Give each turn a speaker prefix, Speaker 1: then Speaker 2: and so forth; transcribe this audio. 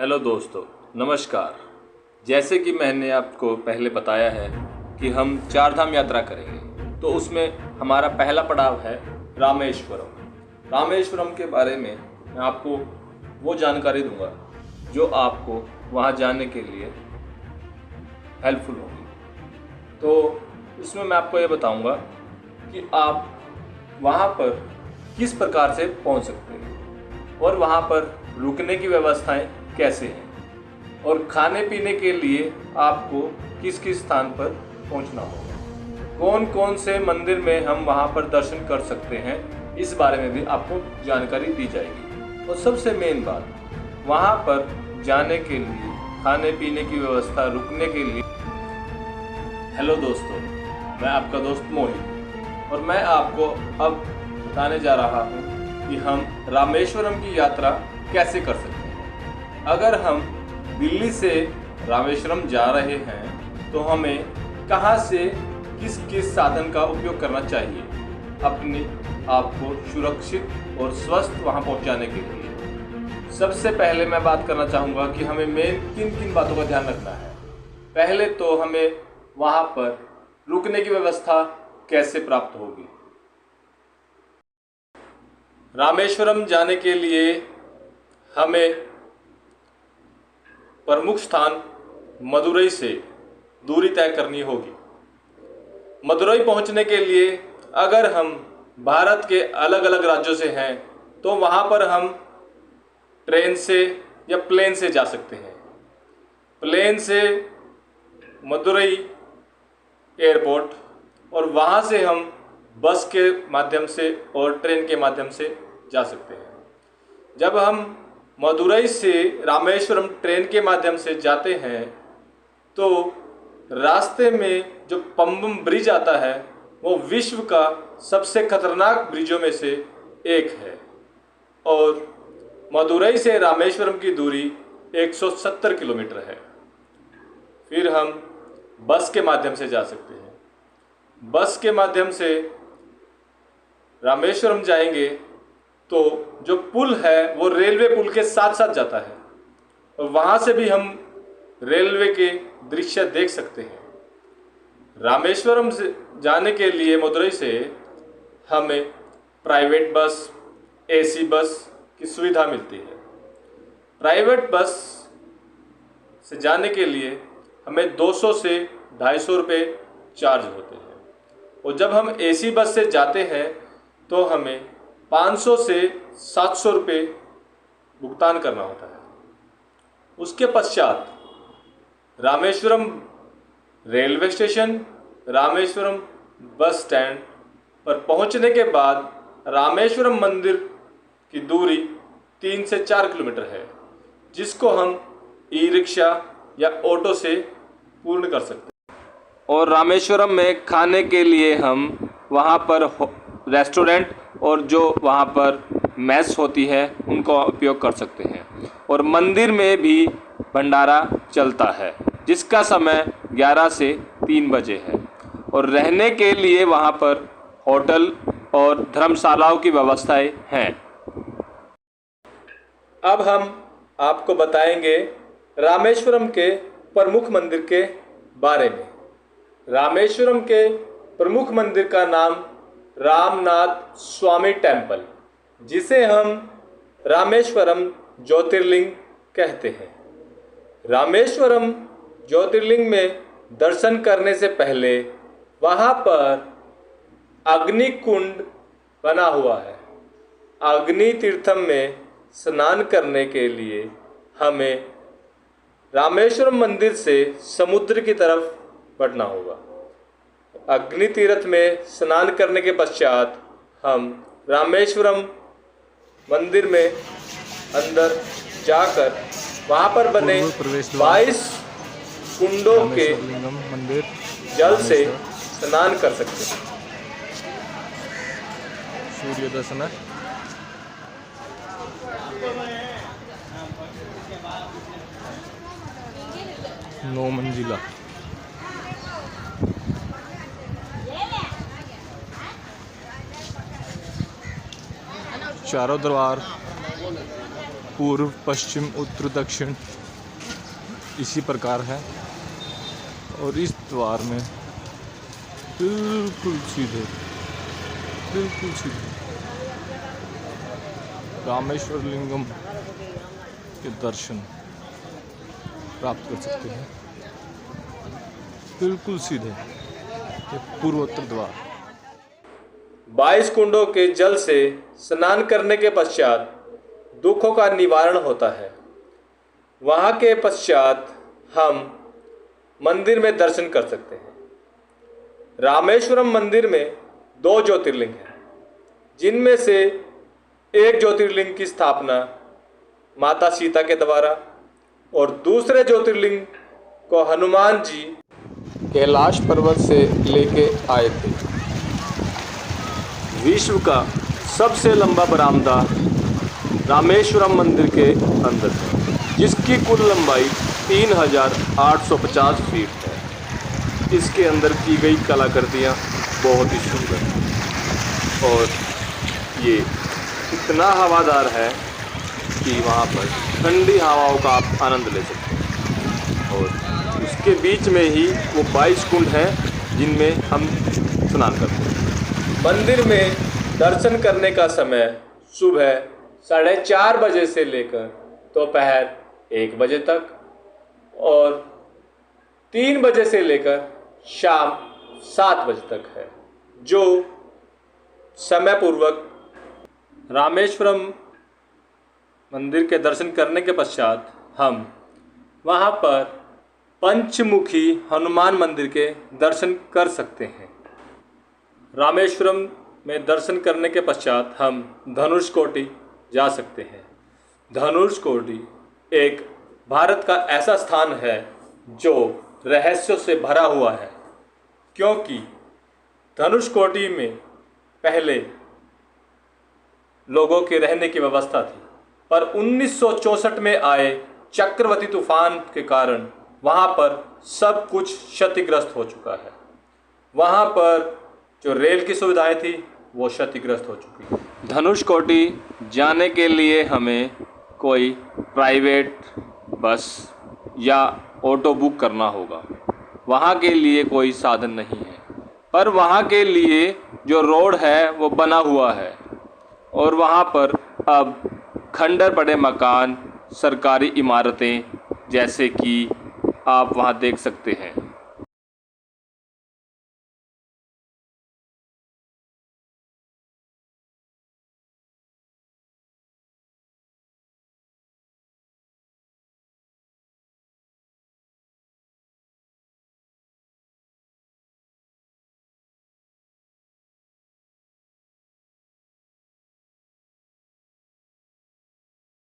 Speaker 1: Hello दोस्तों, नमस्कार। जैसे कि मैंने आपको पहले बताया है कि हम चार धाम यात्रा करेंगे, तो उसमें हमारा पहला पड़ाव है रामेश्वरम। रामेश्वरम के बारे में मैं आपको वो जानकारी दूंगा जो आपको वहाँ जाने के लिए हेल्पफुल होगी। तो इसमें मैं आपको ये बताऊंगा कि आप वहाँ पर किस प्रकार से पहुँच सकते हैं और वहाँ पर रुकने की व्यवस्थाएं कैसे हैं और खाने पीने के लिए आपको किस किस स्थान पर पहुंचना होगा, कौन कौन से मंदिर में हम वहां पर दर्शन कर सकते हैं, इस बारे में भी आपको जानकारी दी जाएगी। और सबसे मेन बात, वहां पर जाने के लिए खाने पीने की व्यवस्था, रुकने के लिए। हेलो दोस्तों, मैं आपका दोस्त मोहित और मैं आपको अब बताने जा रहा हूँ कि हम रामेश्वरम की यात्रा कैसे कर सकते हैं। अगर हम दिल्ली से रामेश्वरम जा रहे हैं तो हमें कहाँ से किस किस साधन का उपयोग करना चाहिए अपने आप को सुरक्षित और स्वस्थ वहाँ पहुँचाने के लिए। सबसे पहले मैं बात करना चाहूँगा कि हमें मेन किन किन बातों का ध्यान रखना है। पहले तो हमें वहाँ पर रुकने की व्यवस्था कैसे प्राप्त होगी। रामेश्वरम जाने के लिए हमें प्रमुख स्थान मदुरई से दूरी तय करनी होगी। मदुरई पहुंचने के लिए अगर हम भारत के अलग अलग राज्यों से हैं तो वहां पर हम ट्रेन से या प्लेन से जा सकते हैं। प्लेन से मदुरई एयरपोर्ट और वहां से हम बस के माध्यम से और ट्रेन के माध्यम से जा सकते हैं। जब हम मदुरई से रामेश्वरम ट्रेन के माध्यम से जाते हैं तो रास्ते में जो पंबम ब्रिज आता है वो विश्व का सबसे खतरनाक ब्रिजों में से एक है और मदुरई से रामेश्वरम की दूरी 170 किलोमीटर है। फिर हम बस के माध्यम से जा सकते हैं। बस के माध्यम से रामेश्वरम जाएंगे तो जो पुल है वो रेलवे पुल के साथ साथ जाता है और वहाँ से भी हम रेलवे के दृश्य देख सकते हैं। रामेश्वरम से जाने के लिए मदुरई से हमें प्राइवेट बस, एसी बस की सुविधा मिलती है। प्राइवेट बस से जाने के लिए हमें 200 से 250 रुपये चार्ज होते हैं और जब हम एसी बस से जाते हैं तो हमें 500 से 700 रुपये भुगतान करना होता है। उसके पश्चात Rameswaram railway station, Rameswaram bus stand पर पहुंचने के बाद रामेश्वरम मंदिर की दूरी 3 से 4 किलोमीटर है, जिसको हम ई रिक्शा या ऑटो से पूर्ण कर सकते हैं। और रामेश्वरम में खाने के लिए हम वहाँ पर रेस्टोरेंट और जो वहाँ पर मेस होती है उनका उपयोग कर सकते हैं। और मंदिर में भी भंडारा चलता है जिसका समय 11 से 3 बजे है और रहने के लिए वहाँ पर होटल और धर्मशालाओं की व्यवस्थाएं हैं। अब हम आपको बताएंगे रामेश्वरम के प्रमुख मंदिर के बारे में। रामेश्वरम के प्रमुख मंदिर का नाम रामनाथ स्वामी टेम्पल, जिसे हम रामेश्वरम ज्योतिर्लिंग कहते हैं। रामेश्वरम ज्योतिर्लिंग में दर्शन करने से पहले वहाँ पर अग्नि कुंड बना हुआ है। अग्नि तीर्थम में स्नान करने के लिए हमें रामेश्वरम मंदिर से समुद्र की तरफ बढ़ना होगा। अग्नि तीर्थ में स्नान करने के पश्चात हम रामेश्वरम मंदिर में अंदर जाकर वहाँ पर बने 22 कुंडों के जल से स्नान कर सकते हैं।
Speaker 2: सूर्य दर्शन 9 मंजिला। चारों दरबार पूर्व पश्चिम उत्तर दक्षिण इसी प्रकार है। और इस द्वार में बिल्कुल सीधे रामेश्वर लिंगम के दर्शन प्राप्त कर सकते हैं। बिल्कुल सीधे ये पूर्वोत्तर द्वार।
Speaker 1: 22 कुंडों के जल से स्नान करने के पश्चात दुखों का निवारण होता है। वहाँ के पश्चात हम मंदिर में दर्शन कर सकते हैं। रामेश्वरम मंदिर में 2 ज्योतिर्लिंग हैं, जिनमें से एक ज्योतिर्लिंग की स्थापना माता सीता के द्वारा और दूसरे ज्योतिर्लिंग को हनुमान जी कैलाश पर्वत से लेके आए थे। विश्व का सबसे लंबा बरामदा रामेश्वरम मंदिर के अंदर है, जिसकी कुल लंबाई 3850 फीट है। इसके अंदर की गई कलाकृतियाँ बहुत ही सुंदर हैं और ये इतना हवादार है कि वहाँ पर ठंडी हवाओं का आप आनंद ले सकते हैं। और उसके बीच में ही वो 22 कुंड हैं जिनमें हम स्नान करते हैं। मंदिर में दर्शन करने का समय सुबह 4:30 बजे से लेकर दोपहर 1 बजे तक और 3 बजे से लेकर शाम 7 बजे तक है, जो समय पूर्वक रामेश्वरम मंदिर के दर्शन करने के पश्चात हम वहाँ पर पंचमुखी हनुमान मंदिर के दर्शन कर सकते हैं। रामेश्वरम में दर्शन करने के पश्चात हम धनुषकोटि जा सकते हैं। धनुषकोटि एक भारत का ऐसा स्थान है जो रहस्यों से भरा हुआ है, क्योंकि धनुषकोटि में पहले लोगों के रहने की व्यवस्था थी, पर 1964 में आए चक्रवाती तूफान के कारण वहाँ पर सब कुछ क्षतिग्रस्त हो चुका है। वहाँ पर जो रेल की सुविधाएं थी वो क्षतिग्रस्त हो चुकी है। धनुषकोटि जाने के लिए हमें कोई प्राइवेट बस या ऑटो बुक करना होगा। वहाँ के लिए कोई साधन नहीं है, पर वहाँ के लिए जो रोड है वो बना हुआ है और वहाँ पर अब खंडर पड़े मकान, सरकारी इमारतें जैसे कि आप वहाँ देख सकते हैं।